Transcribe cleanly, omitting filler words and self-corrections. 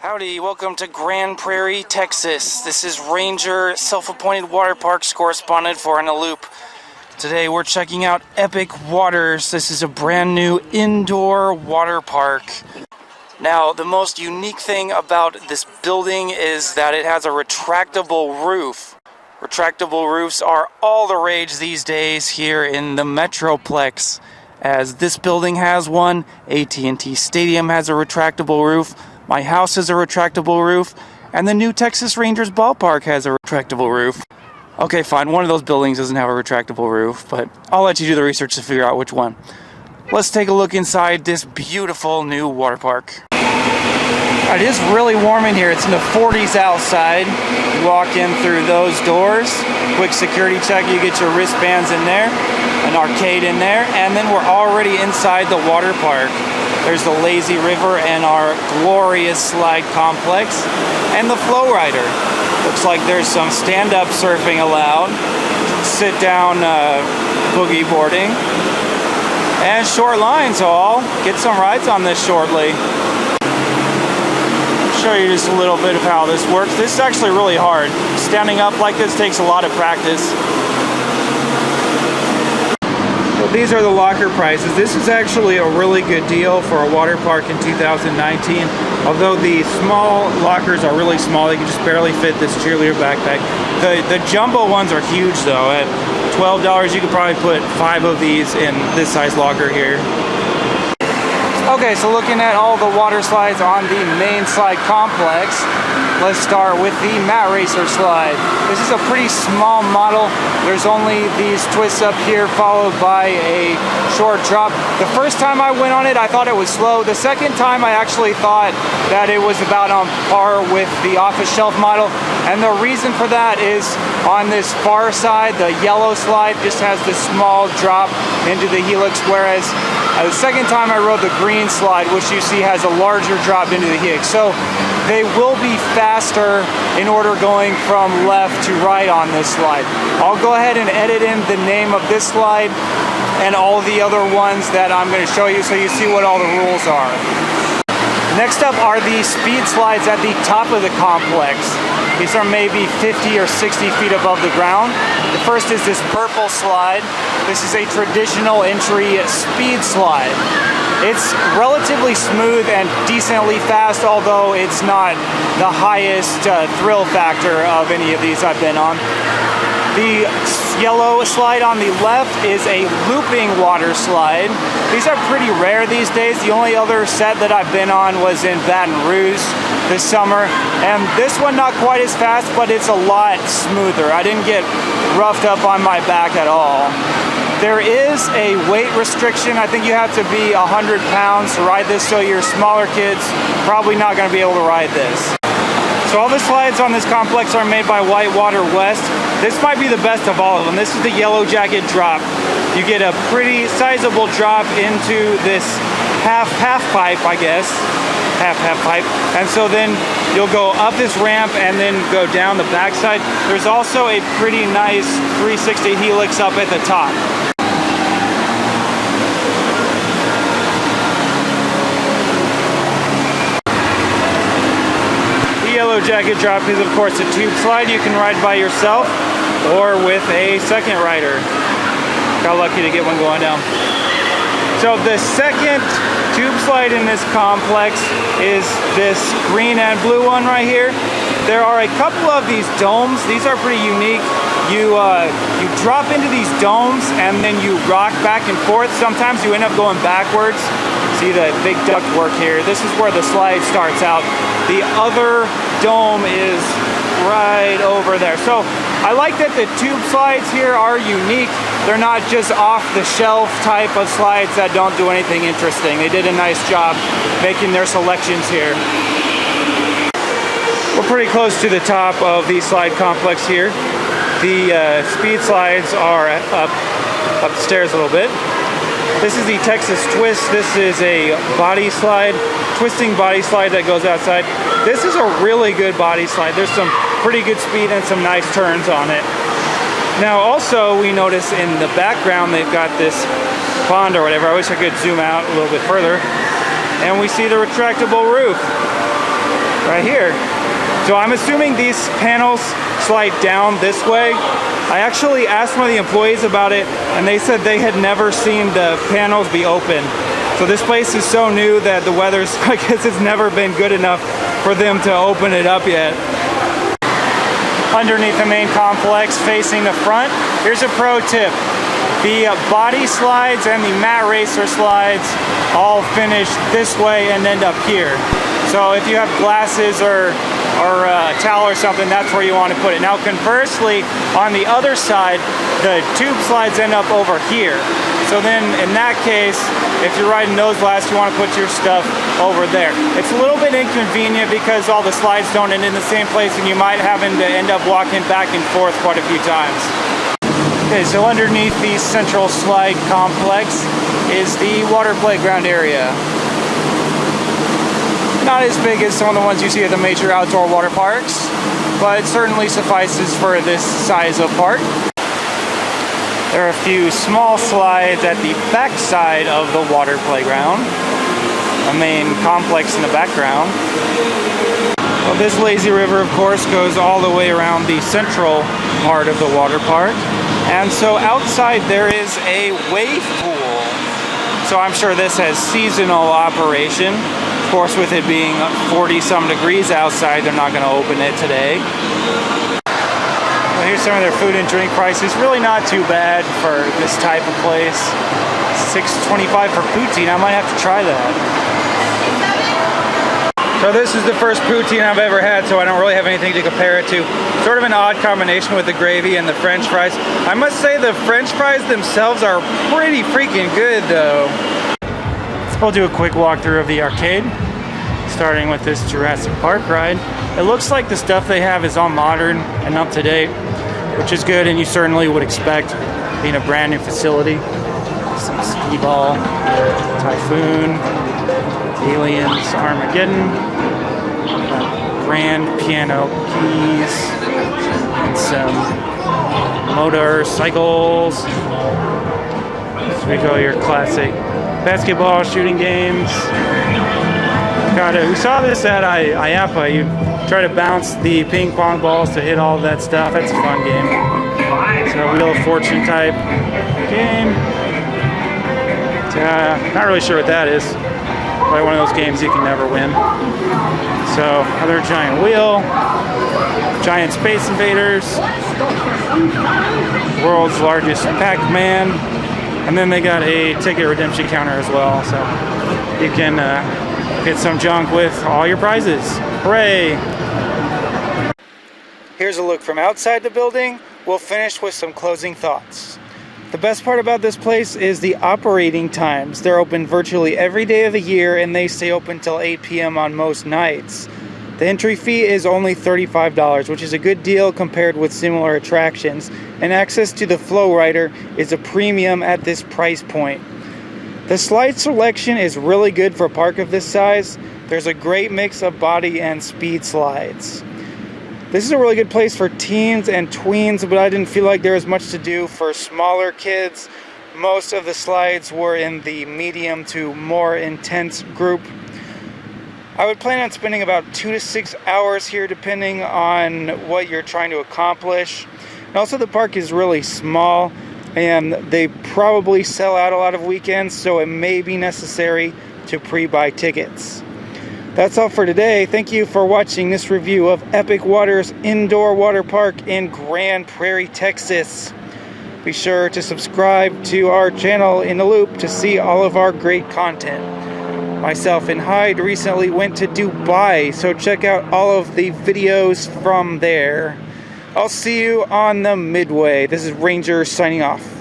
Howdy, welcome to Grand Prairie, Texas. This is Ranger, self-appointed water parks correspondent for In a Loop. Today we're checking out Epic Waters. This is a brand new indoor water park. Now, the most unique thing about this building is that it has a retractable roof. Retractable roofs are all the rage these days here in the Metroplex, as this building has one, AT&T Stadium has a retractable roof, my house has a retractable roof, and the new Texas Rangers ballpark has a retractable roof. Okay, fine, one of those buildings doesn't have a retractable roof, but I'll let you do the research to figure out which one. Let's take a look inside this beautiful new water park. It is really warm in here. It's in the 40s outside. You walk in through those doors, quick security check, you get your wristbands in there, an arcade in there, and then we're already inside the water park. There's the lazy river and our glorious slide complex and the flow rider. Looks like there's some stand-up surfing allowed, sit-down boogie boarding, and short lines, so I'll get some rides on this shortly. Show you just a little bit of how this works. This is actually really hard. Standing up like this takes a lot of practice. Well, these are the locker prices. This is actually a really good deal for a water park in 2019. Although the small lockers are really small, they can just barely fit this cheerleader backpack. The jumbo ones are huge though. At $12, you could probably put 5 of these in this size locker here. Okay, so looking at all the water slides on the main slide complex, let's start with the Mat Racer slide. This is a pretty small model. There's only these twists up here followed by a short drop. The first time I went on it, I thought it was slow. The second time I actually thought that it was about on par with the off-the-shelf model. And the reason for that is on this far side, the yellow slide just has this small drop into the helix, whereas the second time I rode the green slide, which you see has a larger drop into the helix. So they will be faster in order going from left to right on this slide. I'll go ahead and edit in the name of this slide and all the other ones that I'm going to show you so you see what all the rules are. Next up are the speed slides at the top of the complex. These are maybe 50 or 60 feet above the ground. The first is this purple slide. This is a traditional entry speed slide. It's relatively smooth and decently fast, although it's not the highest thrill factor of any of these I've been on. The yellow slide on the left is a looping water slide. These are pretty rare these days. The only other set that I've been on was in Baton Rouge this summer, and this one not quite as fast, but it's a lot smoother. I didn't get roughed up on my back at all. There is a weight restriction. I think you have to be 100 pounds to ride this, so your smaller kids probably not going to be able to ride this. So all the slides on this complex are made by Whitewater West. This might be the best of all of them. This is the Yellow Jacket drop. You get a pretty sizable drop into this half pipe, I guess. Half pipe. And so then you'll go up this ramp and then go down the backside. There's also a pretty nice 360 helix up at the top. Yellow Jacket drop is of course a tube slide. You can ride by yourself or with a second rider. Got lucky to get one going down. So the second tube slide in this complex is this green and blue one right here. There are a couple of these domes. These are pretty unique. You drop into these domes and then you rock back and forth. Sometimes you end up going backwards. See the big duct work here. This is where the slide starts out. The other dome is right over there. So I like that the tube slides here are unique. They're not just off-the-shelf type of slides that don't do anything interesting. They did a nice job making their selections here. We're pretty close to the top of the slide complex here. The speed slides are up the stairs a little bit. This is the Texas Twist. This is a body slide, twisting body slide that goes outside. This is a really good body slide. There's some pretty good speed and some nice turns on it. Now also we notice in the background they've got this pond or whatever. I wish I could zoom out a little bit further. And we see the retractable roof. right here. So I'm assuming these panels slide down this way. I actually asked one of the employees about it, and they said they had never seen the panels be open. So this place is so new that the weather's, I guess it's never been good enough for them to open it up yet. Underneath the main complex facing the front, here's a pro tip. The body slides and the mat racer slides all finish this way and end up here. So if you have glasses or a towel or something, that's where you want to put it. Now conversely, on the other side, the tube slides end up over here. So then in that case, if you're riding nose blast, you want to put your stuff over there. It's a little bit inconvenient because all the slides don't end in the same place and you might having to end up walking back and forth quite a few times. Okay, so underneath the central slide complex is the water playground area. Not as big as some of the ones you see at the major outdoor water parks, but it certainly suffices for this size of park. There are a few small slides at the back side of the water playground, a main complex in the background. Well, this lazy river, of course, goes all the way around the central part of the water park. And so outside there is a wave pool. So I'm sure this has seasonal operation. Of course, with it being 40-some degrees outside, they're not going to open it today. Well, here's some of their food and drink prices. Really not too bad for this type of place. $6.25 for poutine. I might have to try that. So this is the first poutine I've ever had, so I don't really have anything to compare it to. Sort of an odd combination with the gravy and the French fries. I must say the French fries themselves are pretty freaking good, though. We'll do a quick walkthrough of the arcade, starting with this Jurassic Park ride. It looks like the stuff they have is all modern and up to date, which is good, and you certainly would expect being a brand new facility. Some skee-ball, Typhoon, Aliens, Armageddon, grand piano keys, and some motorcycles. So we go your classic basketball shooting games. We saw this at IAPA. You try to bounce the ping pong balls to hit all of that stuff. That's a fun game. So Wheel of Fortune type game. Not really sure what that is. Probably one of those games you can never win. So other giant wheel, giant Space Invaders, world's largest Pac-Man. And then they got a ticket redemption counter as well, so you can get some junk with all your prizes. Hooray! Here's a look from outside the building. We'll finish with some closing thoughts. The best part about this place is the operating times. They're open virtually every day of the year, and they stay open till 8 p.m. on most nights. The entry fee is only $35, which is a good deal compared with similar attractions, and access to the Flow Rider is a premium at this price point. The slide selection is really good for a park of this size. There's a great mix of body and speed slides. This is a really good place for teens and tweens, but I didn't feel like there was much to do for smaller kids. Most of the slides were in the medium to more intense group. I would plan on spending about 2 to 6 hours here depending on what you're trying to accomplish. And also the park is really small and they probably sell out a lot of weekends, so it may be necessary to pre-buy tickets. That's all for today. Thank you for watching this review of Epic Waters Indoor Water Park in Grand Prairie, Texas. Be sure to subscribe to our channel In the Loop to see all of our great content. Myself and Hyde recently went to Dubai, so check out all of the videos from there. I'll see you on the midway. This is Ranger signing off.